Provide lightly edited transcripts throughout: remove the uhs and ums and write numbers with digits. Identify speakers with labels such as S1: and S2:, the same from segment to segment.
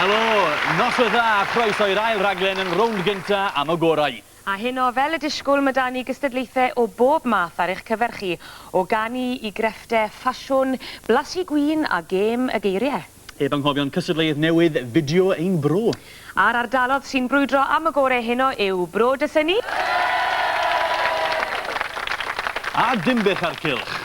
S1: Helo, nos o dda, croeso i'r ail raglen yn rownd gynta am y gorau.
S2: A heno, fel y disgwyl, mae 'da ni gystadlaethau o bob math ar eich cyfer chi, o ganu i grefftau ffasiwn, blasu gwin a gêm y geiriau.
S1: Ef anghofio'n cystadleuaeth newydd fideo ein bro.
S2: A'r ardalodd sy'n brwydro am y gorau heno yw Bro Dysynnu.
S1: A Dinbych ar cylch.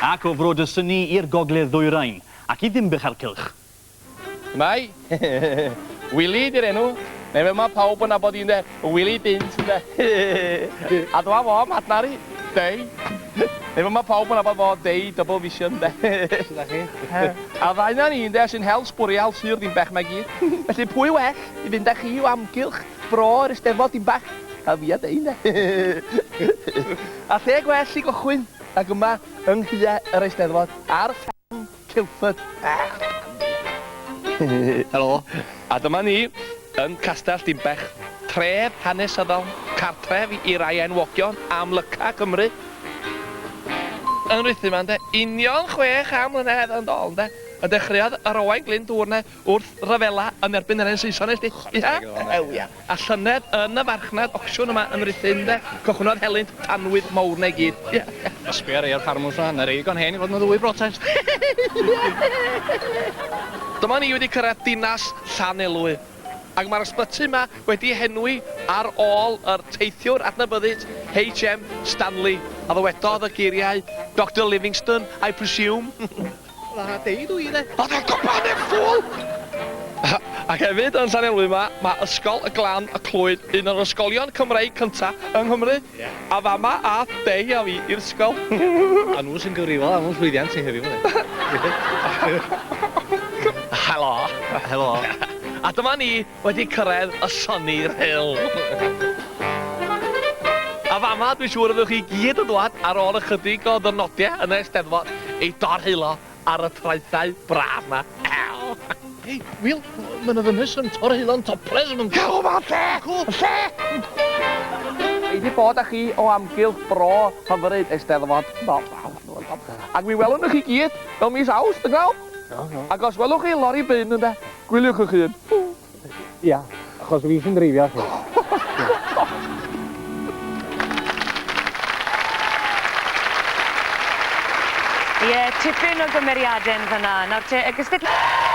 S1: Ac o Bro Dysynnu i'r gogledd ddwyrain, ac i Dinbych ar cylch.
S3: Mai, Wili di'r enw. Neu mae pawb yn abod i'n de, Wili Dins yn de. A dyma fo, Madnari, Dei. Neu mae pawb yn abod fo, Dei, Double Vision de. A ddaina ni'n de, sy'n hel sbwriel sy'r Dinbych mae gyd. Felly pwy well i fynd â chi o amgylch bro yr Eisteddfod Dinbych? A fi a Dei de. A lle gwell i gychwyn, ac yma yng Nghya yr Eisteddfod, ar ffarm Cilford. Helo. A dyma ni yn Castell Dinbych, tref hanesyddol, cartref i rai enwogion am lyca Cymru. Yn rwythu ma'n de, union 6 mlynedd yn dol, de. Y dechreuodd yr Owen Glyn dŵrna wrth ryfela yn erbyn yr Saeson ysdi. Ia. A llynedd yn y farchnad ocsiwn yma yn rwythu'n de, cychwnodd helynt tanwydd mawr neu gyd.
S4: Sbio ar ei ar ffarmwrs yna, yr eig o'n hen i fod yn ddwy brotest.
S3: Dyma ni wedi cyrraedd dinas Llanelwy. Ac mae'r ysbyty yma wedi henwi ar ôl yr teithiwr adnabyddus H.M. Stanley. A ddywedodd y geiriau Dr Livingstone, I presume.
S4: A deud dwi de.
S3: A dwi'n gwybod yn ffwl! Ac hefyd yn Llanelwy yma, mae Ysgol y Glan y Clwyd, un o'r ysgolion Cymreig cyntaf yng Nghymru. A fama a Dei a fi i'r ysgol.
S4: A nhw sy'n gyfrifol am y llwyddiant sy'n heddiw.
S3: Helo.
S4: Helo.
S3: A dyma ni wedi cyrraedd y Sonni'r Hill. A fama, dwi'n siŵr ydych chi gyd yn dod ar ôl ychydig o ddynodiau yn y Eisteddfod i dorhulo ar y traethau braf yma.
S4: Hei, Wil, mae'n ddynus yn torhulo'n toples yn
S3: Gael o'n lle! Lle! Wedi bod â chi o amgylch bro hyfryd Eisteddfod. Ac mi welwn chi gyd fel mis Awst, yn gael? Ac os welwch chi lori bin yna, gwyliwch eich hun.
S5: Ia, achos fi sy'n dreifio chi.
S2: Ie, tipyn o gymeriadau yn fyna. Nawr te, y gystadleuaeth...